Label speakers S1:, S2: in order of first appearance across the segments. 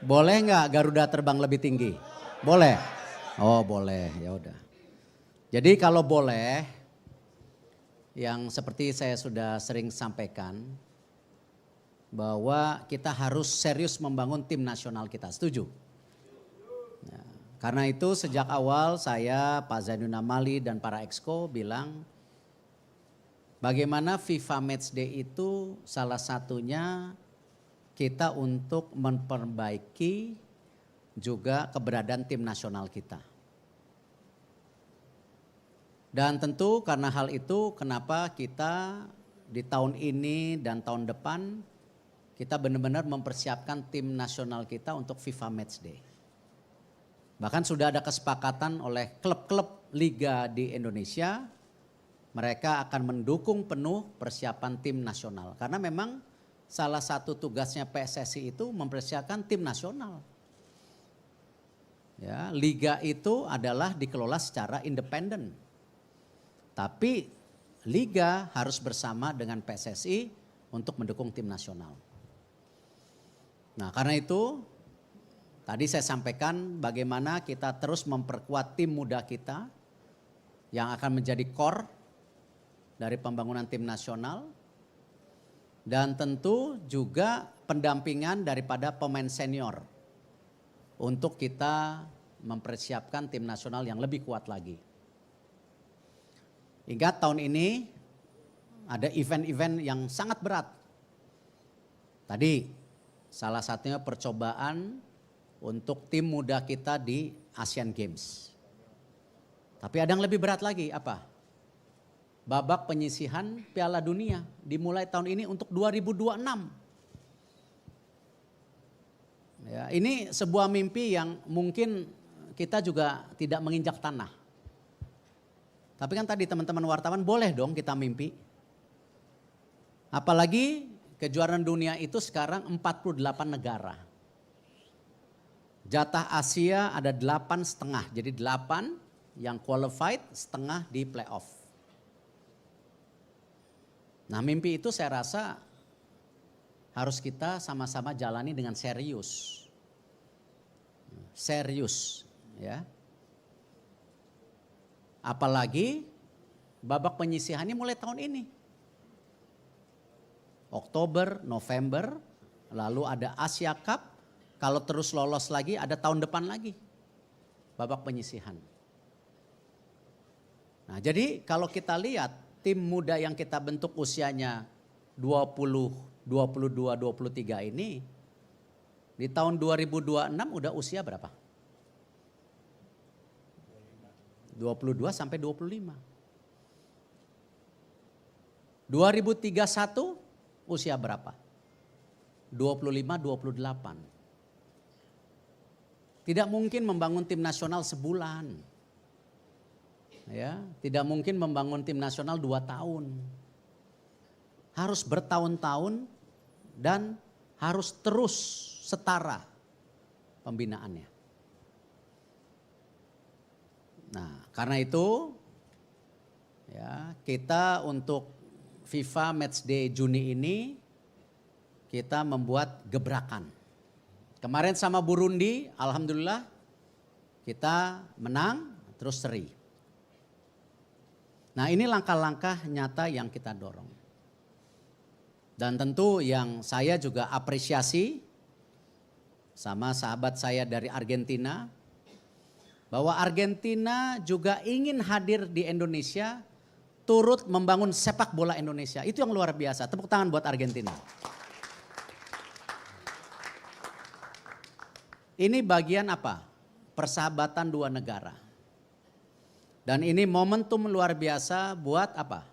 S1: Boleh nggak Garuda terbang lebih tinggi? Boleh. Oh boleh, ya udah. Jadi kalau boleh, yang seperti saya sudah sering sampaikan, bahwa kita harus serius membangun tim nasional kita. Setuju? Ya, karena itu sejak awal saya, Pak Zainuddin Amali dan para exco bilang, bagaimana FIFA Matchday itu salah satunya kita untuk memperbaiki juga keberadaan tim nasional kita. Dan tentu karena hal itu kenapa kita di tahun ini dan tahun depan kita benar-benar mempersiapkan tim nasional kita untuk FIFA Matchday. Bahkan sudah ada kesepakatan oleh klub-klub liga di Indonesia, mereka akan mendukung penuh persiapan tim nasional. Karena memang salah satu tugasnya PSSI itu mempersiapkan tim nasional. Ya, liga itu adalah dikelola secara independen. Tapi liga harus bersama dengan PSSI untuk mendukung tim nasional. Nah, karena itu tadi saya sampaikan bagaimana kita terus memperkuat tim muda kita yang akan menjadi core dari pembangunan tim nasional. Dan tentu juga pendampingan daripada pemain senior untuk kita mempersiapkan tim nasional yang lebih kuat lagi. Ingat tahun ini ada event-event yang sangat berat. Tadi salah satunya percobaan untuk tim muda kita di Asian Games. Tapi ada yang lebih berat lagi, apa? Babak penyisihan Piala Dunia dimulai tahun ini untuk 2026. Ya, ini sebuah mimpi yang mungkin kita juga tidak menginjak tanah. Tapi kan tadi teman-teman wartawan boleh dong kita mimpi. Apalagi kejuaraan dunia itu sekarang 48 negara. Jatah Asia ada 8,5, jadi 8 yang qualified, setengah di playoff. Nah, mimpi itu saya rasa harus kita sama-sama jalani dengan serius. Serius, ya. Apalagi babak penyisihannya mulai tahun ini. Oktober, November, lalu ada Asia Cup, kalau terus lolos lagi ada tahun depan lagi babak penyisihan. Nah, jadi kalau kita lihat tim muda yang kita bentuk usianya 20, 22, 23 ini di tahun 2026 udah usia berapa? 22 sampai 25. 2031 usia berapa? 25, 28. Tidak mungkin membangun tim nasional sebulan. Ya, tidak mungkin membangun tim nasional 2 tahun. Harus bertahun-tahun dan harus terus setara pembinaannya. Nah, karena itu ya, kita untuk FIFA Matchday Juni ini kita membuat gebrakan. Kemarin sama Burundi, alhamdulillah kita menang terus seri. Nah, ini langkah-langkah nyata yang kita dorong. Dan tentu yang saya juga apresiasi sama sahabat saya dari Argentina, bahwa Argentina juga ingin hadir di Indonesia, turut membangun sepak bola Indonesia. Itu yang luar biasa. Tepuk tangan buat Argentina. Ini bagian apa? Persahabatan dua negara. Dan ini momentum luar biasa buat apa?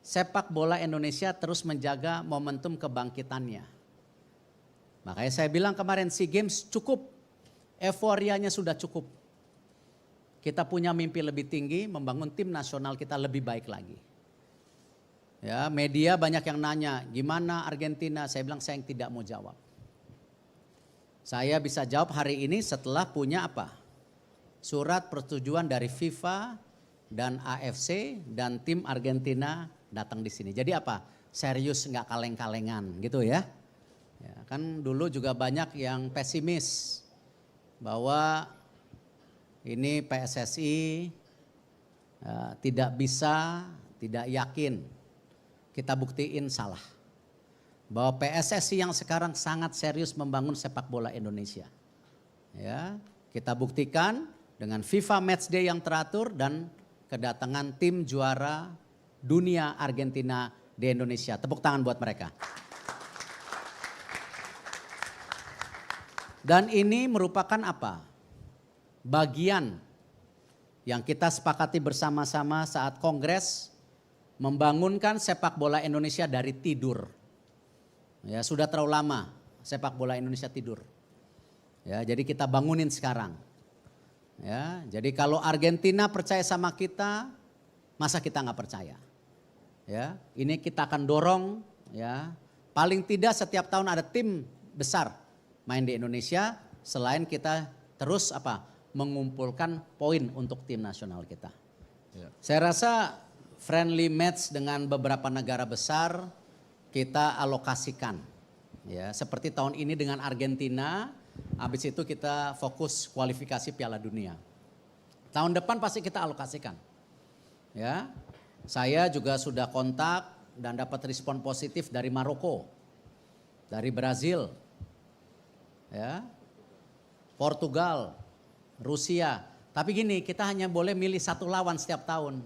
S1: Sepak bola Indonesia terus menjaga momentum kebangkitannya. Makanya saya bilang kemarin SEA Games cukup, euforianya sudah cukup. Kita punya mimpi lebih tinggi, membangun tim nasional kita lebih baik lagi. Ya, media banyak yang nanya, gimana Argentina? Saya bilang saya yang tidak mau jawab. Saya bisa jawab hari ini setelah punya apa? Surat persetujuan dari FIFA dan AFC dan tim Argentina datang di sini. Jadi apa? Serius, nggak kaleng-kalengan gitu ya. Ya, kan dulu juga banyak yang pesimis bahwa ini PSSI tidak bisa, tidak yakin. Kita buktiin salah. Bahwa PSSI yang sekarang sangat serius membangun sepak bola Indonesia. Ya, kita buktikan dengan FIFA Matchday yang teratur dan kedatangan tim juara dunia Argentina di Indonesia. Tepuk tangan buat mereka. Dan ini merupakan apa? Bagian yang kita sepakati bersama-sama saat Kongres membangunkan sepak bola Indonesia dari tidur. Ya, sudah terlalu lama sepak bola Indonesia tidur. Ya, jadi kita bangunin sekarang. Ya, jadi kalau Argentina percaya sama kita, masa kita nggak percaya? Ya, ini kita akan dorong. Ya, paling tidak setiap tahun ada tim besar main di Indonesia, selain kita terus apa mengumpulkan poin untuk tim nasional kita. Ya. Saya rasa friendly match dengan beberapa negara besar kita alokasikan. Ya, seperti tahun ini dengan Argentina, habis itu kita fokus kualifikasi Piala Dunia. Tahun depan pasti kita alokasikan. Ya, saya juga sudah kontak dan dapat respon positif dari Maroko, dari Brazil. Ya, Portugal, Rusia. Tapi gini, kita hanya boleh milih satu lawan setiap tahun.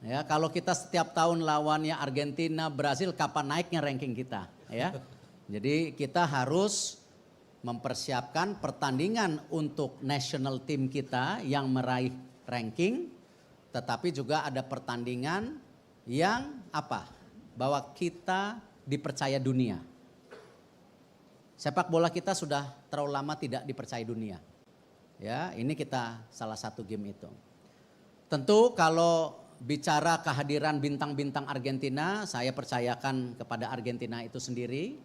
S1: Ya, kalau kita setiap tahun lawannya Argentina, Brazil, kapan naiknya ranking kita? Ya, jadi kita harus mempersiapkan pertandingan untuk national team kita yang meraih ranking, tetapi juga ada pertandingan yang apa? Bahwa kita dipercaya dunia. Sepak bola kita sudah terlalu lama tidak dipercaya dunia. Ya, ini kita salah satu game itu. Tentu kalau bicara kehadiran bintang-bintang Argentina, saya percayakan kepada Argentina itu sendiri.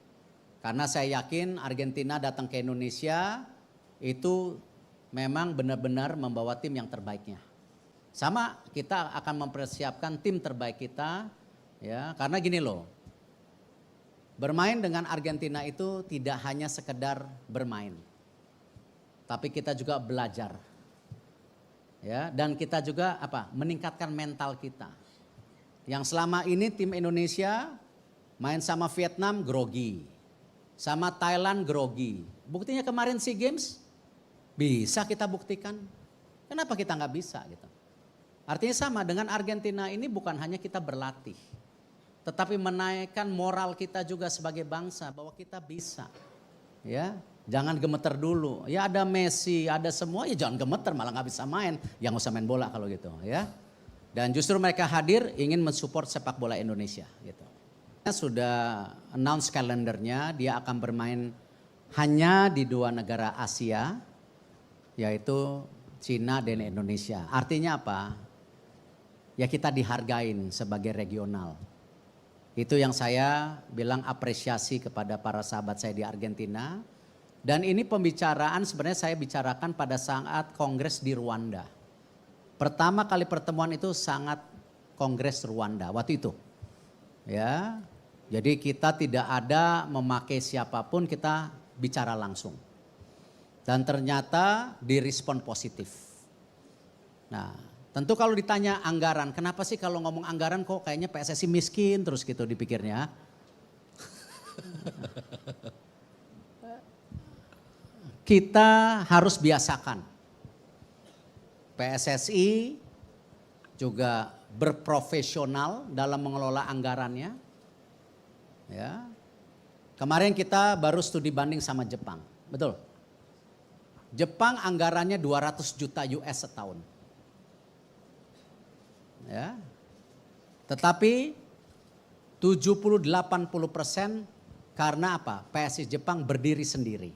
S1: Karena saya yakin Argentina datang ke Indonesia itu memang benar-benar membawa tim yang terbaiknya. Sama kita akan mempersiapkan tim terbaik kita, ya, karena gini loh. Bermain dengan Argentina itu tidak hanya sekedar bermain, tapi kita juga belajar, ya, dan kita juga apa? Meningkatkan mental kita. Yang selama ini tim Indonesia main sama Vietnam grogi, sama Thailand grogi. Buktinya kemarin SEA Games bisa kita buktikan. Kenapa kita nggak bisa gitu? Artinya sama dengan Argentina ini bukan hanya kita berlatih, tetapi menaikkan moral kita juga sebagai bangsa bahwa kita bisa. Ya, jangan gemeter dulu. Ya ada Messi, ada semua, ya jangan gemeter malah nggak bisa main. Yang usah main bola kalau gitu, ya. Dan justru mereka hadir ingin mensupport sepak bola Indonesia gitu. Sudah announce kalendernya, dia akan bermain hanya di 2 negara Asia, yaitu Cina dan Indonesia. Artinya apa? Ya kita dihargain sebagai regional. Itu yang saya bilang apresiasi kepada para sahabat saya di Argentina. Dan ini pembicaraan sebenarnya saya bicarakan pada saat kongres di Rwanda. Pertama kali pertemuan itu sangat kongres Rwanda waktu itu. Ya, jadi kita tidak ada memakai siapapun, kita bicara langsung. Dan ternyata direspon positif. Nah, tentu kalau ditanya anggaran, kenapa sih kalau ngomong anggaran kok kayaknya PSSI miskin terus gitu dipikirnya. Kita harus biasakan. PSSI juga berprofesional dalam mengelola anggarannya. Ya. Kemarin kita baru studi banding sama Jepang, betul? Jepang anggarannya 200 juta US setahun. Ya. Tetapi 70-80% karena apa? PSSI Jepang berdiri sendiri.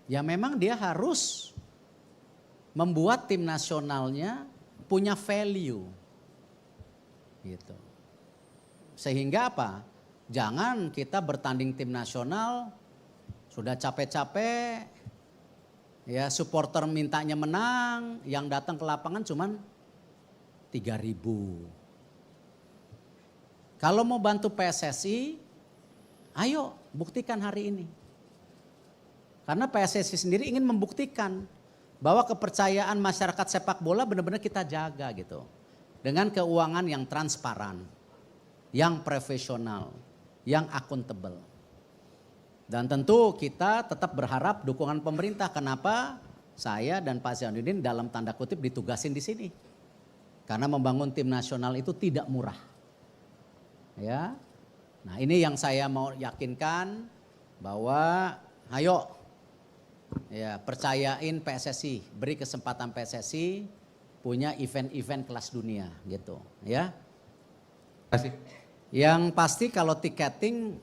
S1: Ya memang dia harus membuat tim nasionalnya punya value. Gitu. Sehingga apa? Jangan kita bertanding tim nasional sudah capek-capek, ya supporter mintanya menang, yang datang ke lapangan cuman 3.000. Kalau mau bantu PSSI, Ayo buktikan hari ini. Karena PSSI sendiri ingin membuktikan bahwa kepercayaan masyarakat sepak bola benar-benar kita jaga gitu. Dengan keuangan yang transparan, yang profesional, yang akuntabel. Dan tentu kita tetap berharap dukungan pemerintah. Kenapa saya dan Pak Zainuddin dalam tanda kutip ditugasin di sini? Karena membangun tim nasional itu tidak murah. Ya. Nah, ini yang saya mau yakinkan bahwa ayo ya percayain PSSI, beri kesempatan PSSI punya event-event kelas dunia gitu, ya.
S2: Terima kasih.
S1: Yang pasti kalau tiketing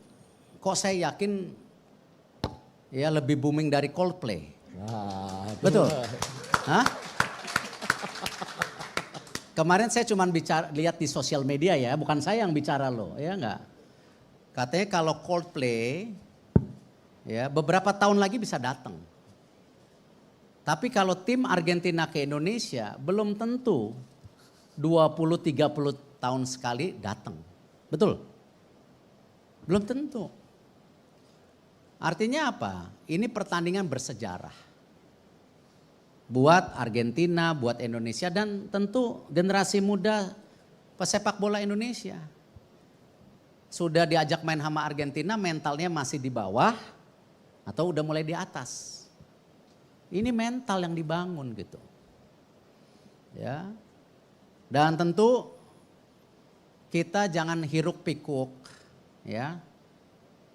S1: kok saya yakin ya lebih booming dari Coldplay. Betul. Hah? Kemarin saya cuma lihat di sosial media ya, bukan saya yang bicara loh, ya enggak. Katanya kalau Coldplay ya beberapa tahun lagi bisa datang. Tapi kalau tim Argentina ke Indonesia belum tentu 20-30 tahun sekali datang. Betul? Belum tentu. Artinya apa? Ini pertandingan bersejarah. Buat Argentina, buat Indonesia dan tentu generasi muda pesepak bola Indonesia. Sudah diajak main sama Argentina mentalnya masih di bawah atau udah mulai di atas. Ini mental yang dibangun gitu. Ya. Dan tentu kita jangan hiruk pikuk ya.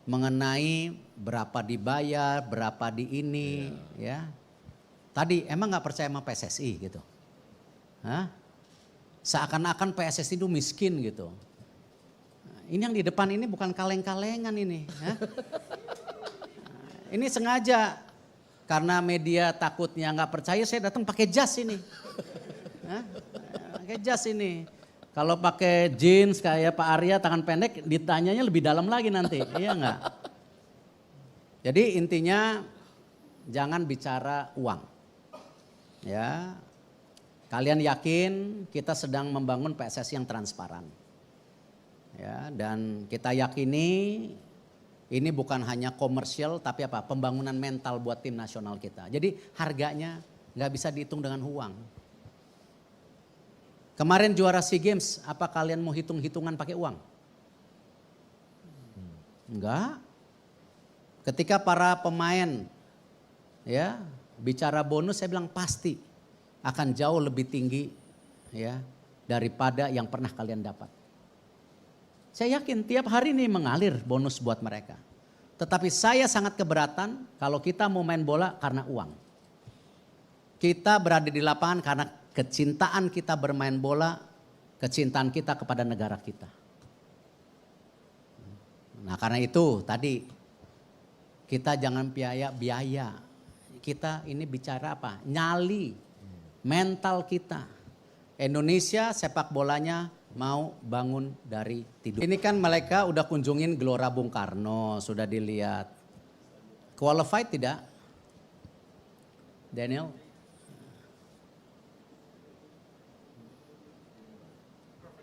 S1: Mengenai berapa dibayar, berapa di ini ya. Tadi emang nggak percaya sama PSSI gitu. Hah? Seakan-akan PSSI itu miskin gitu. Ini yang di depan ini bukan kaleng-kalengan ini. Ya. Ini sengaja karena media takutnya nggak percaya saya datang pakai jas ini. Ya. Pakai jas ini. Kalau pakai jeans kayak Pak Arya tangan pendek ditanyanya lebih dalam lagi nanti. Iya nggak? Jadi intinya jangan bicara uang. Ya. Kalian yakin kita sedang membangun PSSI yang transparan. Ya, dan kita yakini ini bukan hanya komersial tapi apa? Pembangunan mental buat tim nasional kita. Jadi harganya nggak bisa dihitung dengan uang. Kemarin juara SEA Games, apa kalian mau hitung-hitungan pakai uang? Enggak. Ketika para pemain ya bicara bonus, saya bilang pasti akan jauh lebih tinggi ya daripada yang pernah kalian dapat. Saya yakin tiap hari ini mengalir bonus buat mereka. Tetapi saya sangat keberatan kalau kita mau main bola karena uang. Kita berada di lapangan karena kecintaan kita bermain bola, kecintaan kita kepada negara kita. Nah karena itu tadi kita jangan biaya. Kita ini bicara apa? Nyali, mental kita. Indonesia sepak bolanya mau bangun dari tidur. Ini kan mereka udah kunjungin Gelora Bung Karno, sudah dilihat. Qualified tidak? Daniel?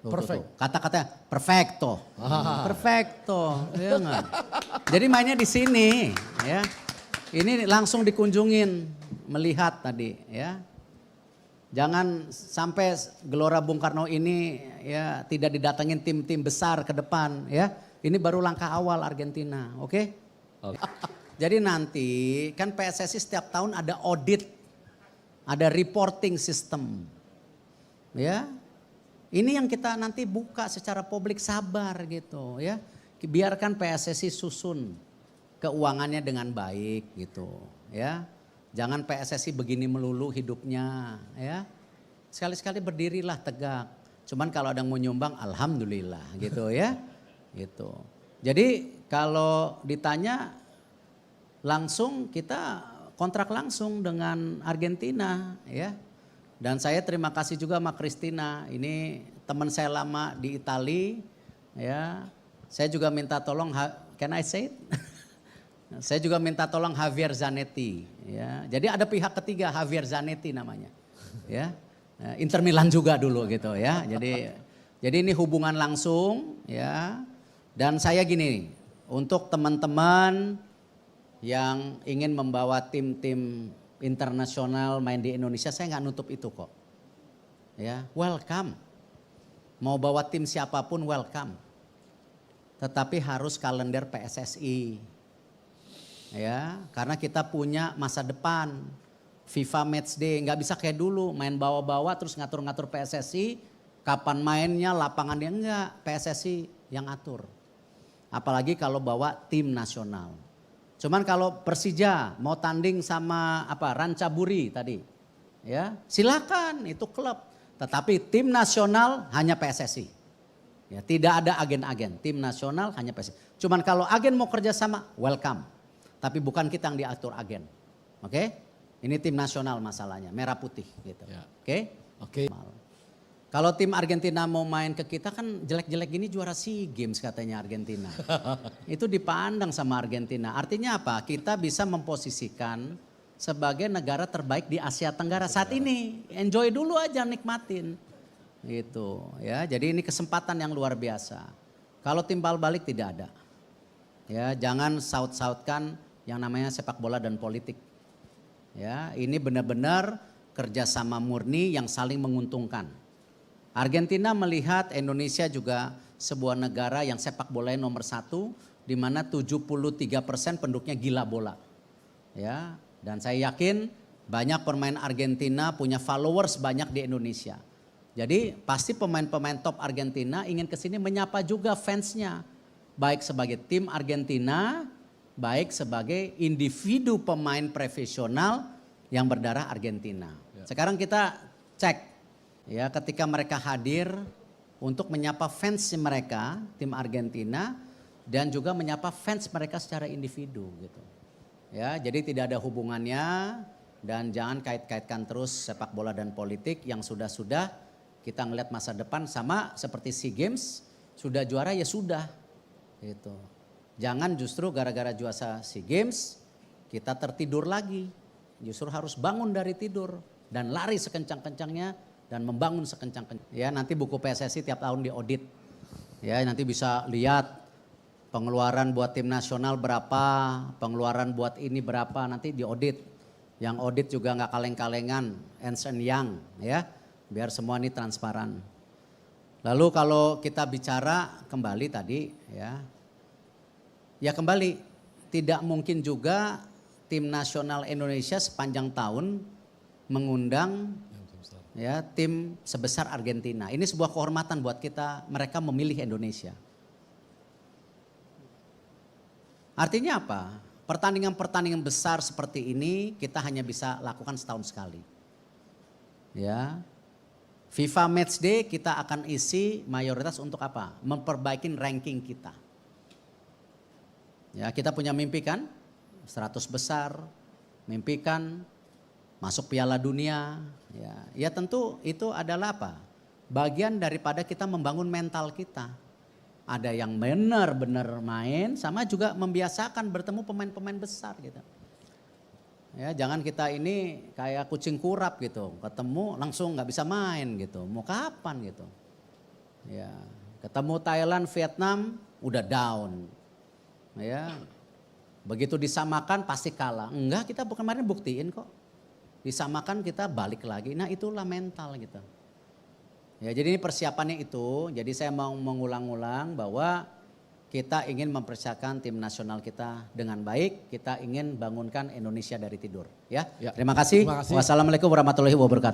S1: Perfect. Kata-katanya perfecto. Perfecto, ya enggak? Jadi mainnya di sini, ya. Ini langsung dikunjungin, melihat tadi, ya. Jangan sampai Gelora Bung Karno ini ya tidak didatengin tim-tim besar ke depan ya. Ini baru langkah awal Argentina, oke? Jadi nanti kan PSSI setiap tahun ada audit, ada reporting system. Ya. Ini yang kita nanti buka secara publik, sabar gitu ya. Biarkan PSSI susun keuangannya dengan baik gitu ya. Jangan PSSI begini melulu hidupnya ya. Sekali-sekali berdirilah tegak. Cuman kalau ada yang mau nyumbang alhamdulillah gitu ya. Gitu. Jadi kalau ditanya langsung kita kontrak langsung dengan Argentina ya. Dan saya terima kasih juga sama Christina. Ini teman saya lama di Itali ya. Saya juga minta tolong, can I say it? Saya juga minta tolong Javier Zanetti ya. Jadi ada pihak ketiga, Javier Zanetti namanya. Ya. Inter Milan juga dulu gitu ya. Jadi ini hubungan langsung ya. Dan saya gini, untuk teman-teman yang ingin membawa tim-tim internasional main di Indonesia, saya nggak nutup itu kok. Ya, welcome. Mau bawa tim siapapun welcome. Tetapi harus kalender PSSI. Ya, karena kita punya masa depan. FIFA Matchday nggak bisa kayak dulu main bawa-bawa terus ngatur-ngatur PSSI, kapan mainnya, lapangannya, enggak, PSSI yang atur. Apalagi kalau bawa tim nasional. Cuman kalau Persija mau tanding sama Rancaburi tadi, ya silakan, itu klub. Tetapi tim nasional hanya PSSI. Ya, tidak ada agen-agen, tim nasional hanya PSSI. Cuman kalau agen mau kerjasama, welcome. Tapi bukan kita yang diatur agen. Oke? Ini tim nasional masalahnya, merah putih gitu.
S2: Ya.
S1: Oke? Kalau tim Argentina mau main ke kita kan jelek-jelek gini juara SEA Games katanya Argentina. Itu dipandang sama Argentina. Artinya apa? Kita bisa memposisikan sebagai negara terbaik di Asia Tenggara saat ini. Enjoy dulu aja, nikmatin. Gitu ya. Jadi ini kesempatan yang luar biasa. Kalau timbal balik tidak ada. Ya, jangan saut-sautkan yang namanya sepak bola dan politik. Ya, ini benar-benar kerjasama murni yang saling menguntungkan. Argentina melihat Indonesia juga sebuah negara yang sepak bolanya nomor 1, di mana 73% penduduknya gila bola. Ya, dan saya yakin banyak pemain Argentina punya followers banyak di Indonesia. Jadi pasti pemain-pemain top Argentina ingin kesini menyapa juga fansnya. Baik sebagai tim Argentina, baik sebagai individu pemain profesional yang berdarah Argentina. Sekarang kita cek ya, ketika mereka hadir untuk menyapa fans mereka, tim Argentina, dan juga menyapa fans mereka secara individu gitu. Ya, jadi tidak ada hubungannya dan jangan kait-kaitkan terus sepak bola dan politik. Yang sudah-sudah kita ngelihat masa depan sama seperti SEA Games, sudah juara ya sudah gitu. Jangan justru gara-gara juara SEA Games kita tertidur lagi. Justru harus bangun dari tidur dan lari sekencang-kencangnya dan membangun sekencang-kencangnya. Ya, nanti buku PSSI tiap tahun diaudit. Ya, nanti bisa lihat pengeluaran buat tim nasional berapa, pengeluaran buat ini berapa, nanti diaudit. Yang audit juga nggak kaleng-kalengan, Ernst & Young ya, biar semua ini transparan. Lalu kalau kita bicara kembali tadi ya kembali tidak mungkin juga tim nasional Indonesia sepanjang tahun mengundang ya tim sebesar Argentina. Ini sebuah kehormatan buat kita, mereka memilih Indonesia. Artinya apa? Pertandingan-pertandingan besar seperti ini kita hanya bisa lakukan setahun sekali. Ya. FIFA Matchday kita akan isi mayoritas untuk apa? Memperbaiki ranking kita. Ya, kita punya mimpi kan? 100 besar, mimpi kan masuk Piala Dunia. Ya tentu itu adalah apa? Bagian daripada kita membangun mental kita. Ada yang benar-benar main, sama juga membiasakan bertemu pemain-pemain besar gitu. Ya, jangan kita ini kayak kucing kurap gitu, ketemu langsung nggak bisa main gitu. Mau kapan gitu? Ya, ketemu Thailand, Vietnam udah down. Ya, begitu disamakan pasti kalah. Enggak, kita kemarin buktiin kok. Disamakan kita balik lagi. Nah, itulah mental gitu. Ya, jadi ini persiapannya itu. Jadi saya mau mengulang-ulang bahwa kita ingin mempersiapkan tim nasional kita dengan baik. Kita ingin bangunkan Indonesia dari tidur. Ya, terima kasih.
S2: Terima kasih.
S1: Wassalamualaikum warahmatullahi wabarakatuh.